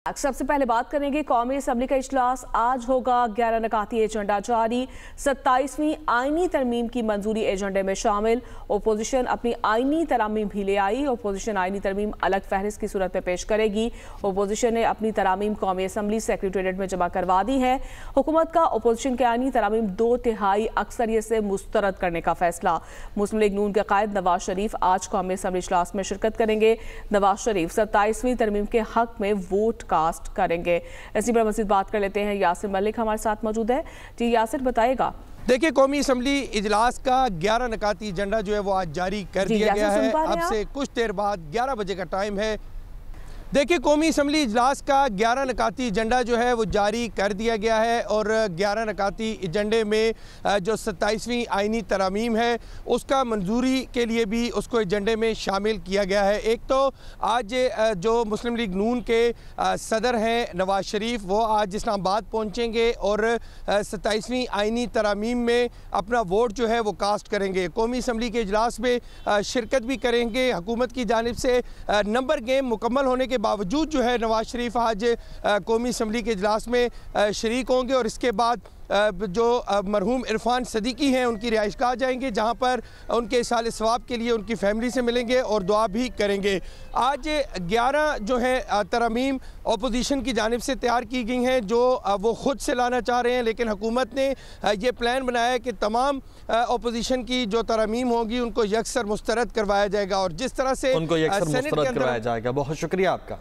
सबसे पहले बात करेंगे कौमी असम्बली का इजलास आज होगा। 11 नकाती एजेंडा जारी, 27वीं आईनी तरमीम की मंजूरी एजेंडे में शामिल। ओपोजिशन अपनी आईनी तरामीम भी ले आई। ओपोजिशन आईनी तरमीम अलग फहरिस्त की सूरत में पेश करेगी। ओपोजिशन ने अपनी तरामीम कौमी असम्बली सेक्रेटेरिएट में जमा करवा दी है। हुकूमत का ओपोजिशन के आईनी तरामीम 2/3 अक्सरियत से मुस्तरद करने का फैसला। मुस्लिम लीग नून के कायद नवाज शरीफ आज कौमी असम्बली इजलास में शिरकत करेंगे। नवाज शरीफ 27वीं तरमीम के हक में वोट कास्ट करेंगे। इसी पर मज़ीद बात कर लेते हैं। यासिर मलिक हमारे साथ मौजूद है। जी यासिर, बताएगा। देखिए, कौमी असम्बली इजलास का 11 नकाती एजेंडा जो है वो आज जारी कर दिया गया है। अब से कुछ देर बाद 11 बजे का टाइम है। देखिए, कौमी असम्बली इजलास का 11 नकाती एजेंडा जो है वो जारी कर दिया गया है और 11 नकाती एजेंडे में जो 27वीं आईनी तरामीम है उसका मंजूरी के लिए भी उसको एजेंडे में शामिल किया गया है। एक तो आज जो मुस्लिम लीग नून के सदर हैं नवाज शरीफ, वो आज इस्लामाबाद पहुंचेंगे और 27वीं आईनी तरामीम में अपना वोट जो है वो कास्ट करेंगे। कौमी असम्बली के इजलास में शिरकत भी करेंगे। हुकूमत की जानिब से नंबर गेम मुकम्मल होने के बावजूद जो है नवाज शरीफ आज कौमी असम्बली के इजलास में शरीक होंगे और इसके बाद जो मरहूम इरफान सदीकी हैं उनकी रिहाइशगाह जाएंगे, जहां पर उनके साल सवाब के लिए उनकी फैमिली से मिलेंगे और दुआ भी करेंगे। आज 11 जो है तरमीम अपोजिशन की जानिब से तैयार की गई हैं जो वो ख़ुद से लाना चाह रहे हैं, लेकिन हुकूमत ने ये प्लान बनाया है कि तमाम अपोजिशन की जो तरमीम होगी उनको यकसर मुस्तरद करवाया जाएगा और जिस तरह से उनको यकसर मुस्तरद करवाया जाएगा। बहुत शुक्रिया आपका।